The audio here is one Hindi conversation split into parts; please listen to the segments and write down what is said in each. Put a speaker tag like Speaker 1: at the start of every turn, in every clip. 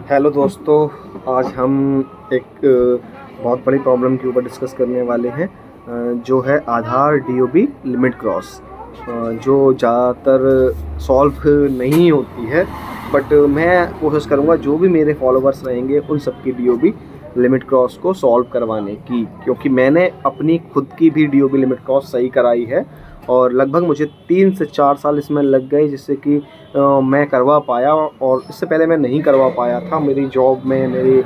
Speaker 1: हेलो दोस्तों, आज हम एक बहुत बड़ी प्रॉब्लम के ऊपर डिस्कस करने वाले हैं, जो है आधार डीओबी लिमिट क्रॉस, जो ज़्यादातर सॉल्व नहीं होती है। बट मैं कोशिश करूँगा जो भी मेरे फॉलोअर्स रहेंगे उन सब की डीओबी लिमिट क्रॉस को सॉल्व करवाने की, क्योंकि मैंने अपनी खुद की भी डीओबी लिमिट क्रॉस सही कराई है और लगभग मुझे 3 से 4 साल इसमें लग गए, जिससे कि मैं करवा पाया। और इससे पहले मैं नहीं करवा पाया था। मेरी जॉब में, मेरी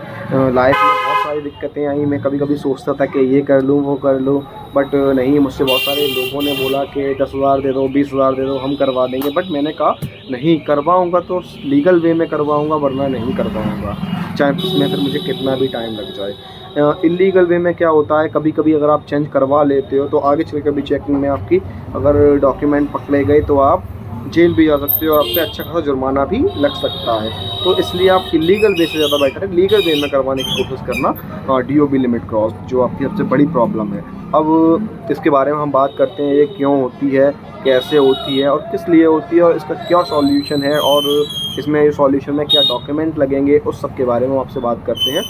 Speaker 1: लाइफ में बहुत सारी दिक्कतें आई। मैं कभी कभी सोचता था कि ये कर लूँ, वो कर लूँ, बट नहीं। मुझसे बहुत सारे लोगों ने बोला कि 10,000 दे दो, 20,000 दे दो, हम करवा देंगे। बट मैंने कहा नहीं, करवाऊँगा तो लीगल वे में करवाऊँगा, वरना नहीं करवाऊँगा, चाहे उसमें फिर मुझे कितना भी टाइम लग जाए। इलीगल वे में क्या होता है, कभी कभी अगर आप चेंज करवा लेते हो तो आगे चल के कभी चेकिंग में आपकी अगर डॉक्यूमेंट पकड़े गए तो आप जेल भी जा सकते हो और आप पे अच्छा खासा जुर्माना भी लग सकता है। तो इसलिए आप इलीगल वे से ज़्यादा बेटर है लीगल वे में करवाने की कोशिश करना डीओबी लिमिट क्रॉस, जो आपकी सबसे बड़ी प्रॉब्लम है। अब इसके बारे में हम बात करते हैं, ये क्यों होती है, कैसे होती है और किस लिए होती है और इसका क्या सॉल्यूशन है, और इसमें सॉल्यूशन में क्या डॉक्यूमेंट लगेंगे, उस सब के बारे में हम आपसे बात करते हैं।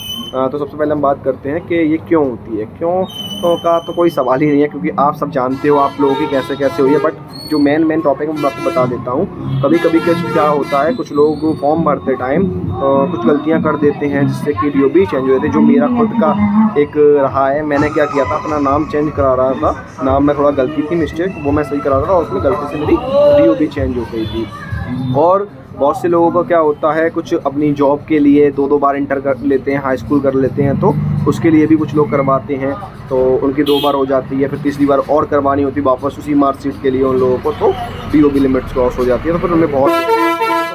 Speaker 1: तो सबसे पहले हम बात करते हैं कि ये क्यों होती है। क्यों का तो कोई सवाल ही नहीं है, क्योंकि आप सब जानते हो आप लोगों की कैसे कैसे हुई है। बट जो मेन टॉपिक है मैं आपको बता देता हूँ। कभी कभी क्या होता है, कुछ लोग फॉर्म भरते टाइम कुछ गलतियाँ कर देते हैं, जिससे कि डीओबी चेंज हो जाती है। जो मेरा खुद का एक रहा है, मैंने क्या किया था, अपना नाम चेंज करा रहा था, नाम में थोड़ा गलती थी, मिस्टेक, वो मैं सही करा रहा था और उसमें गलती से मेरी डीओबी चेंज हो गई थी। और बहुत से लोगों का क्या होता है, कुछ अपनी जॉब के लिए 2-2 बार इंटर कर लेते हैं, हाई स्कूल कर लेते हैं, तो उसके लिए भी कुछ लोग करवाते हैं, तो उनकी 2 बार हो जाती है, फिर तीसरी बार और करवानी होती है वापस उसी मार्कशीट के लिए उन लोगों को, तो डीओबी लिमिट्स क्रॉस हो जाती है। तो फिर उन्हें बहुत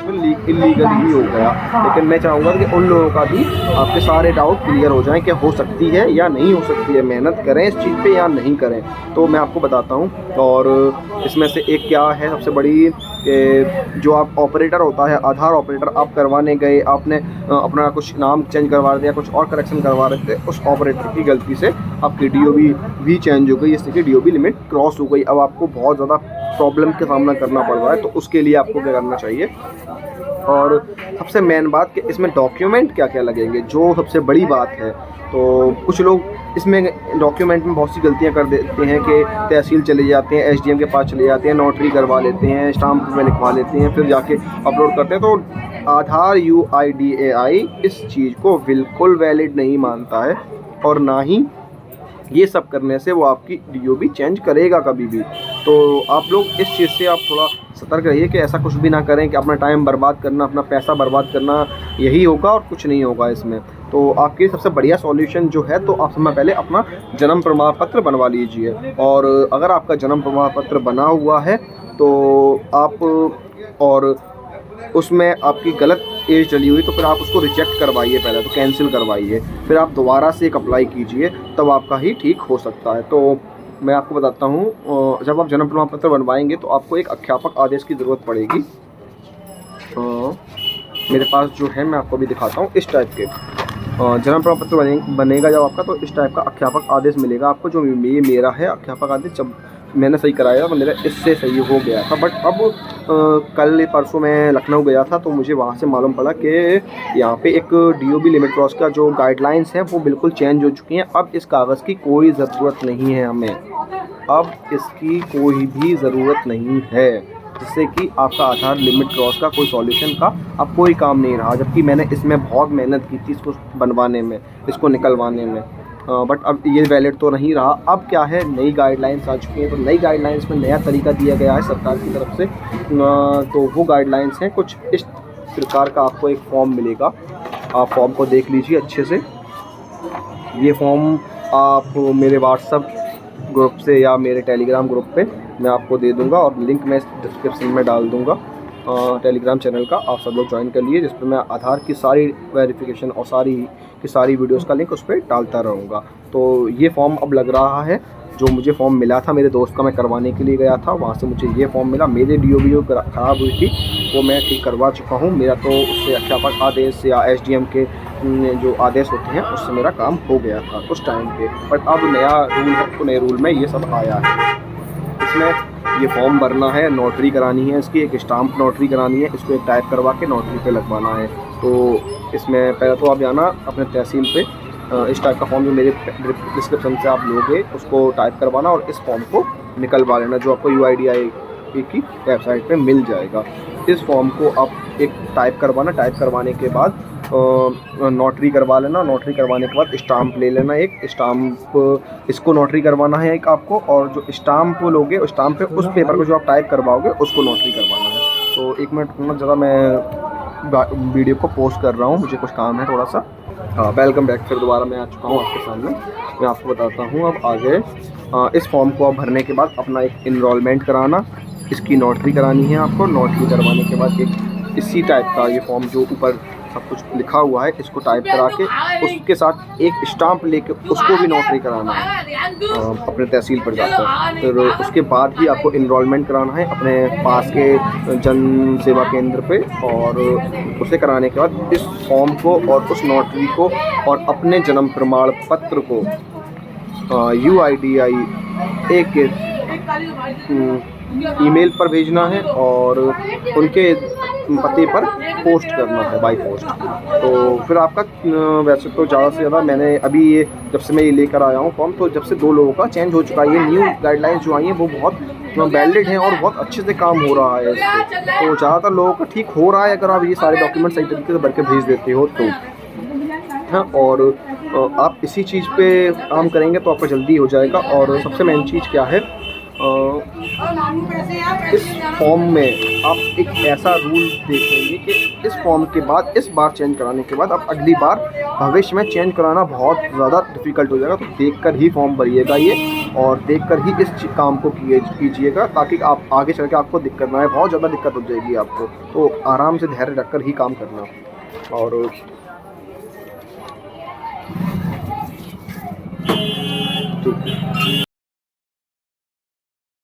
Speaker 1: इलीगल ही हो गया। लेकिन मैं चाहूँगा कि उन लोगों का भी आपके सारे डाउट क्लियर हो जाएं कि हो सकती है या नहीं हो सकती है, मेहनत करें इस चीज़ पे या नहीं करें। तो मैं आपको बताता हूँ। और इसमें से एक क्या है सबसे बड़ी, जो आप ऑपरेटर होता है, आधार ऑपरेटर, आप करवाने गए, आपने अपना कुछ नाम चेंज करवा दिया, कुछ और करेक्शन करवा रहे थे, उस ऑपरेटर की गलती से आपकी डीओबी भी चेंज हो गई, जिससे कि डीओबी लिमिट क्रॉस हो गई। अब आपको बहुत ज़्यादा प्रॉब्लम का सामना करना पड़ रहा है। तो उसके लिए आपको क्या करना चाहिए, और सबसे मेन बात कि इसमें डॉक्यूमेंट क्या क्या लगेंगे, जो सबसे बड़ी बात है। तो कुछ लोग इसमें डॉक्यूमेंट में बहुत सी गलतियां कर देते हैं कि तहसील चले जाते हैं, एसडीएम के पास चले जाते हैं, नोटरी करवा लेते हैं, स्टाम्प में लिखवा लेते हैं, फिर जाके अपलोड करते हैं। तो आधार UIDAI इस चीज़ को बिल्कुल वैलिड नहीं मानता है, और ना ही ये सब करने से वो आपकी डीओबी चेंज करेगा कभी भी। तो आप लोग इस चीज़ से आप थोड़ा सतर्क रहिए कि ऐसा कुछ भी ना करें कि अपना टाइम बर्बाद करना, अपना पैसा बर्बाद करना, यही होगा और कुछ नहीं होगा इसमें। तो आपके सबसे बढ़िया सॉल्यूशन जो है, तो आप सबसे पहले अपना जन्म प्रमाण पत्र बनवा लीजिए। और अगर आपका जन्म प्रमाण पत्र बना हुआ है तो आप, और उसमें आपकी गलत एज डली हुई, तो फिर आप उसको रिजेक्ट करवाइए, पहले तो कैंसिल करवाइए, फिर आप दोबारा से एक अप्लाई कीजिए, तब आपका ही ठीक हो सकता है। तो मैं आपको बताता हूँ, जब आप जन्म प्रमाण पत्र बनवाएंगे तो आपको एक अध्यापक आदेश की ज़रूरत पड़ेगी। मेरे पास जो है, मैं आपको भी दिखाता हूँ, इस टाइप के जन्म प्रमाण पत्र बनेगा जब आपका, तो इस टाइप का अध्यापक आदेश मिलेगा आपको। जो ये मेरा है अध्यापक आदेश, जब मैंने सही कराया तो मेरा इससे सही हो गया था। बट अब कल परसों मैं लखनऊ गया था, तो मुझे वहाँ से मालूम पड़ा कि यहाँ पे एक डीओबी लिमिट क्रॉस का जो गाइडलाइंस है वो बिल्कुल चेंज हो चुकी हैं। अब इस कागज़ की कोई ज़रूरत नहीं है हमें, अब इसकी कोई भी ज़रूरत नहीं है, जिससे कि आपका आधार लिमिट क्रॉस का कोई सॉल्यूशन का अब कोई काम नहीं रहा। जबकि मैंने इसमें बहुत मेहनत की थी, इसको बनवाने में, इसको निकलवाने में, बट अब ये वैलिड तो नहीं रहा। अब क्या है, नई गाइडलाइंस आ चुकी हैं, तो नई गाइडलाइंस में नया तरीका दिया गया है सरकार की तरफ से। तो वो गाइडलाइंस हैं कुछ इस प्रकार का। आपको एक फॉर्म मिलेगा, आप फॉर्म को देख लीजिए अच्छे से। ये फॉर्म आप मेरे व्हाट्सएप ग्रुप से या मेरे टेलीग्राम ग्रुप पे मैं आपको दे दूंगा, और लिंक मैं डिस्क्रिप्शन में डाल दूंगा टेलीग्राम चैनल का। आप सब लोग ज्वाइन कर लिए, जिस पर मैं आधार की सारी वेरिफिकेशन और सारी वीडियोस का लिंक उस पर डालता रहूँगा। तो ये फॉर्म अब लग रहा है, जो मुझे फॉर्म मिला था मेरे दोस्त का, मैं करवाने के लिए गया था, वहाँ से मुझे ये फॉर्म मिला। मेरी डीओबी जो ख़राब हुई थी वो मैं ठीक करवा चुका हूँ। मेरा तो उससे अध्यापक आदेश या एसडीएम के जो आदेश होते हैं उससे मेरा काम हो गया था उस टाइम पे। बट अब नया रूल है, तो नए रूल में ये सब आया है, इसमें ये फॉर्म भरना है, नोटरी करानी है, इसकी एक स्टाम्प नोटरी करानी है, इसको एक टाइप करवा के नोटरी पे लगवाना है। तो इसमें पहले तो आप जाना अपने तहसील पे, इस टाइप का फॉर्म जो मेरे डिस्क्रिप्शन से आप लोगे उसको टाइप करवाना और इस फॉर्म को निकलवा लेना, जो आपको UIDAI की वेबसाइट पे मिल जाएगा। इस फॉर्म को आप एक टाइप करवाना, टाइप करवाने के बाद नोटरी करवा लेना, नोटरी करवाने के बाद स्टाम्प ले लेना, एक स्टाम्प इसको नोटरी करवाना है एक आपको, और जो स्टाम्प लोगे उस स्टाम्प पे उस पेपर को जो आप टाइप करवाओगे उसको नोटरी करवाना है। तो 1 मिनट रुकना ज़रा, मैं वीडियो को पोस्ट कर रहा हूँ, मुझे कुछ काम है थोड़ा सा। हाँ, वेलकम बैक, फिर दोबारा मैं आ चुका हूँ आपके सामने। मैं आपको बताता हूँ अब आगे। इस फॉर्म को आप भरने के बाद अपना एक इनरोलमेंट कराना, इसकी नोटरी करानी है आपको। नोटरी करवाने के बाद एक इसी टाइप का ये फॉर्म जो ऊपर सब कुछ लिखा हुआ है इसको टाइप करा के उसके साथ एक स्टाम्प लेके उसको भी नोटरी कराना है अपने तहसील पर जाकर। फिर उसके बाद ही आपको इनरोलमेंट कराना है अपने पास के जन सेवा केंद्र पे, और उसे कराने के बाद इस फॉर्म को और उस नोटरी को और अपने जन्म प्रमाण पत्र को UIDAI के ईमेल पर भेजना है और उनके पते पर पोस्ट करना है बाई पोस्ट। तो फिर आपका वैसे तो ज़्यादा से ज़्यादा मैंने अभी ये जब से मैं ये लेकर आया हूँ फॉर्म, तो जब से 2 लोगों का चेंज हो चुका है। ये न्यू गाइडलाइंस जो आई हैं वो बहुत वैलिड हैं और बहुत अच्छे से काम हो रहा है इस पर। तो ज़्यादातर लोगों का ठीक हो रहा है अगर आप ये सारे डॉक्यूमेंट सही तरीके से भर के भेज देते हो तो। हाँ, और आप इसी चीज़ पे काम करेंगे तो आपका जल्दी हो जाएगा। और सबसे मेन चीज़ क्या है, इस फॉर्म में आप एक ऐसा रूल देखेंगे कि इस फॉर्म के बाद इस बार चेंज कराने के बाद आप अगली बार भविष्य में चेंज कराना बहुत ज़्यादा डिफ़िकल्ट हो जाएगा। तो देखकर ही फॉर्म भरिएगा ये, और देखकर ही इस काम को कीजिएगा ताकि आप आगे चल के आपको दिक्कत ना आए। बहुत ज़्यादा दिक्कत हो जाएगी आपको, तो आराम से धैर्य रखकर ही काम करना। और